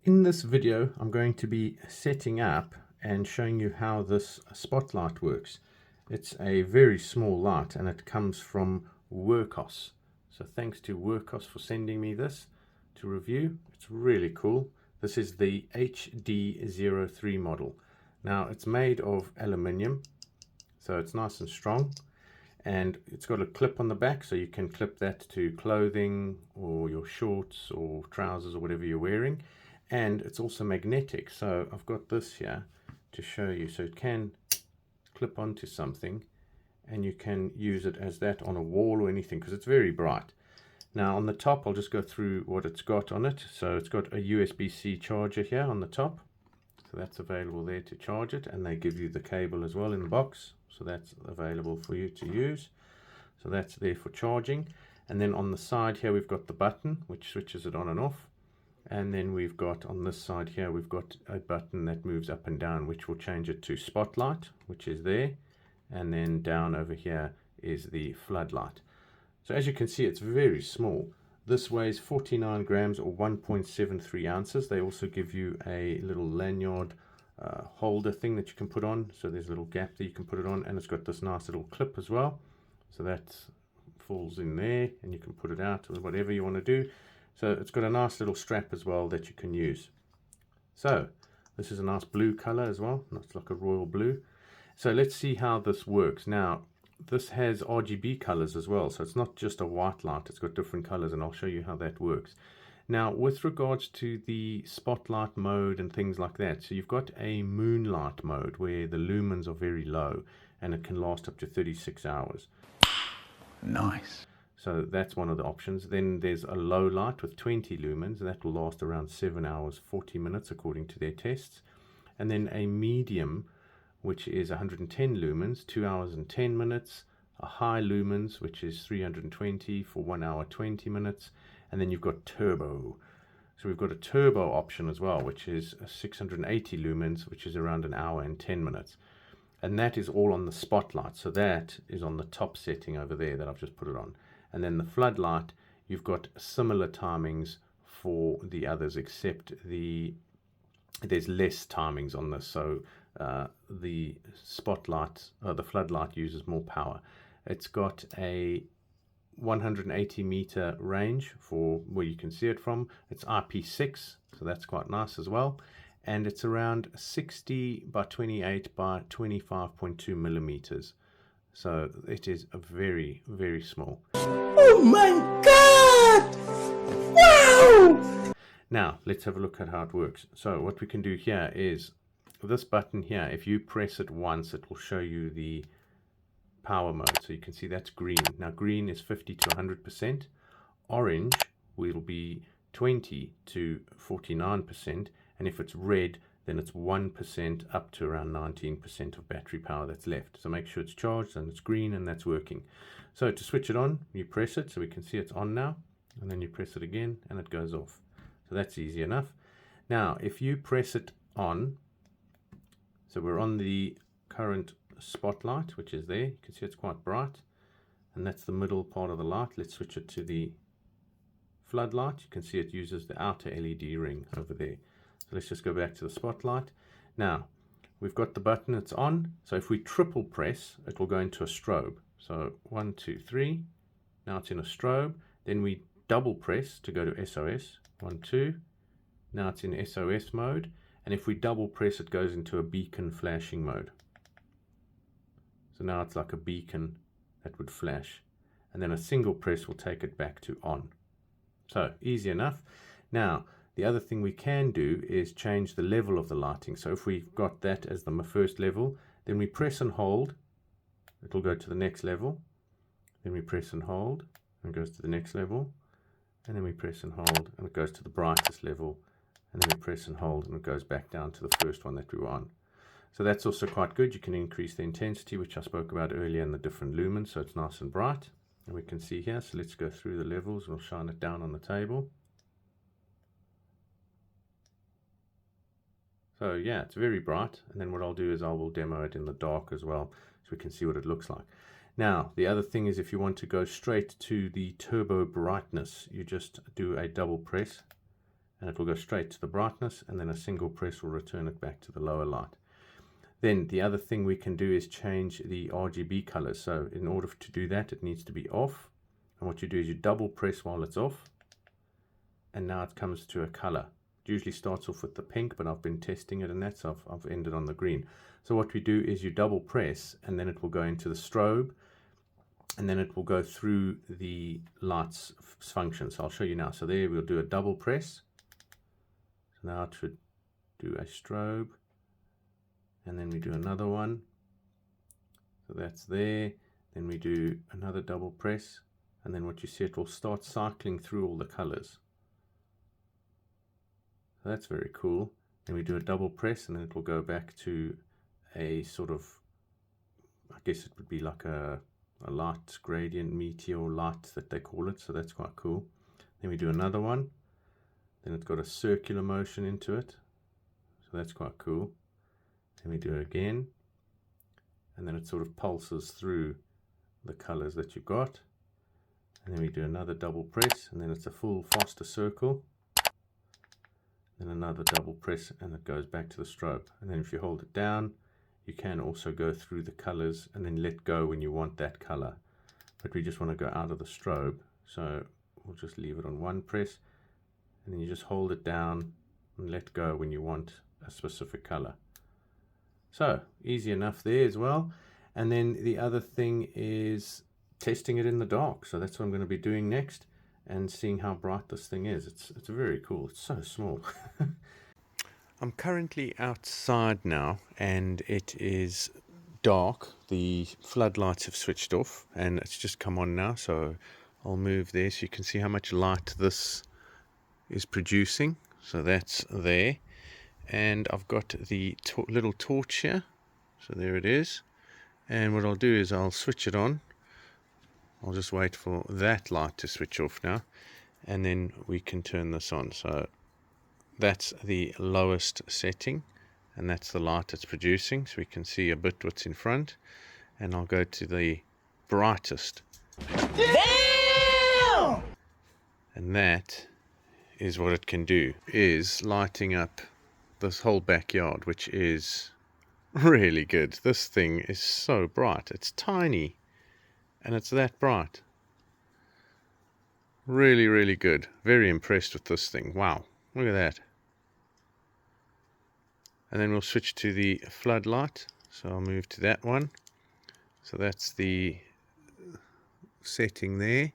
In this video, I'm going to be setting up and showing you how this spotlight works. It's a very small light and it comes from Workhos. So thanks to Workhos for sending me this to review. It's really cool. This is the HD03 model. Now it's made of aluminium, so it's nice and strong. And it's got a clip on the back, so you can clip that to clothing or your shorts or trousers or whatever you're wearing. And it's also magnetic, so I've got this here to show you. So it can clip onto something and you can use it as that on a wall or anything because it's very bright. Now on the top, I'll just go through what it's got on it. So it's got a USB-C charger here on the top, so that's available there to charge it, and they give you the cable as well in the box, so that's available for you to use. So that's there for charging. And then on the side here we've got the button which switches it on and off. And then we've got on this side here, we've got a button that moves up and down, which will change it to spotlight, which is there. And then down over here is the floodlight. So as you can see, it's very small. This weighs 49 grams or 1.73 ounces. They also give you a little lanyard holder thing that you can put on. So there's a little gap that you can put it on, and it's got this nice little clip as well. So that falls in there and you can put it out or whatever you want to do. So it's got a nice little strap as well that you can use. So this is a nice blue color as well. It's like a royal blue. So let's see how this works. Now this has RGB colors as well. So it's not just a white light. It's got different colors, and I'll show you how that works. Now with regards to the spotlight mode and things like that. So you've got a moonlight mode where the lumens are very low and it can last up to 36 hours. Nice. So that's one of the options. Then there's a low light with 20 lumens. That will last around 7 hours, 40 minutes according to their tests. And then a medium, which is 110 lumens, 2 hours and 10 minutes. A high lumens, which is 320 for 1 hour, 20 minutes. And then you've got turbo. So we've got a turbo option as well, which is 680 lumens, which is around 1 hour and 10 minutes. And that is all on the spotlight. So that is on the top setting over there that I've just put it on. And then the floodlight, you've got similar timings for the others, except there's less timings on this. So the spotlight, the floodlight uses more power. It's got a 180 meter range for where you can see it from. It's IP6, so that's quite nice as well. And it's around 60 by 28 by 25.2 millimeters. So it is a very, very small. Oh my God! Wow! Now, let's have a look at how it works. So what we can do here is this button here, if you press it once, it will show you the power mode. So you can see that's green. Now green is 50 to 100%. Orange will be 20 to 49%. And if it's red, then it's 1% up to around 19% of battery power that's left. So make sure it's charged and it's green and that's working. So to switch it on, you press it so we can see it's on now, and then you press it again and it goes off. So that's easy enough. Now if you press it on, so we're on the current spotlight, which is there. You can see it's quite bright, and that's the middle part of the light. Let's switch it to the floodlight. You can see it uses the outer LED ring over there. So let's just go back to the spotlight. Now we've got the button, it's on. So if we triple press, it will go into a strobe. So 1, 2, 3. Now it's in a strobe. Then we double press to go to SOS. 1, 2. Now it's in SOS mode. And if we double press, it goes into a beacon flashing mode. So now it's like a beacon that would flash. And then a single press will take it back to on. So easy enough. Now the other thing we can do is change the level of the lighting. So if we've got that as the first level, then we press and hold, it'll go to the next level. Then we press and hold, and it goes to the next level. And then we press and hold, and it goes to the brightest level. And then we press and hold, and it goes back down to the first one that we were on. So that's also quite good. You can increase the intensity, which I spoke about earlier, in the different lumens, so it's nice and bright. And we can see here, so let's go through the levels. We'll shine it down on the table. So yeah, it's very bright. And then what I'll do is I will demo it in the dark as well, so we can see what it looks like. Now, the other thing is if you want to go straight to the turbo brightness, you just do a double press and it will go straight to the brightness, and then a single press will return it back to the lower light. Then the other thing we can do is change the RGB colors. So in order to do that, it needs to be off, and what you do is you double press while it's off, and now it comes to a color. It usually starts off with the pink, but I've been testing it and that, so I've ended on the green. So what we do is you double press, and then it will go into the strobe, and then it will go through the lights function. So I'll show you now. So there we'll do a double press. So now it should do a strobe, and then we do another one. So that's there. Then we do another double press, and then what you see, it will start cycling through all the colors. So that's very cool. Then we do a double press, and then it will go back to a sort of, I guess it would be like a light gradient meteor light that they call it. So that's quite cool. Then we do another one. Then it's got a circular motion into it. So that's quite cool. Then we do it again. And then it sort of pulses through the colors that you've got. And then we do another double press, and then it's a full faster circle. Then another double press, and it goes back to the strobe. And then if you hold it down, you can also go through the colors and then let go when you want that color. But we just want to go out of the strobe, so we'll just leave it on one press, and then you just hold it down and let go when you want a specific color. So easy enough there as well. And then the other thing is testing it in the dark. So that's what I'm going to be doing next, and seeing how bright this thing is. It's very cool. It's so small. I'm currently outside now, and it is dark. The floodlights have switched off, and it's just come on now. So I'll move there so you can see how much light this is producing. So that's there. And I've got the little torch here. So there it is. And what I'll do is I'll switch it on. I'll just wait for that light to switch off now, and then we can turn this on. So that's the lowest setting, and that's the light it's producing, so we can see a bit what's in front. And I'll go to the brightest. Damn! And that is what it can do, is lighting up this whole backyard, which is really good. This thing is so bright. It's tiny, and it's that bright. Really, really good. Very impressed with this thing. Wow, look at that. And then we'll switch to the floodlight. So I'll move to that one. So that's the setting there.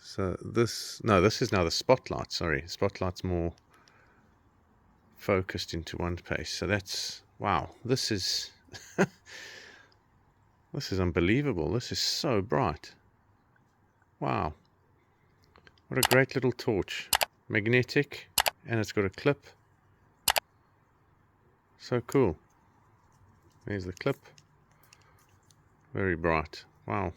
So this is now the spotlight. Sorry, spotlight's more focused into one place. So that's, wow, this is this is unbelievable. This is so bright. Wow, what a great little torch. Magnetic, and it's got a clip. So cool. There's the clip. Very bright. Wow.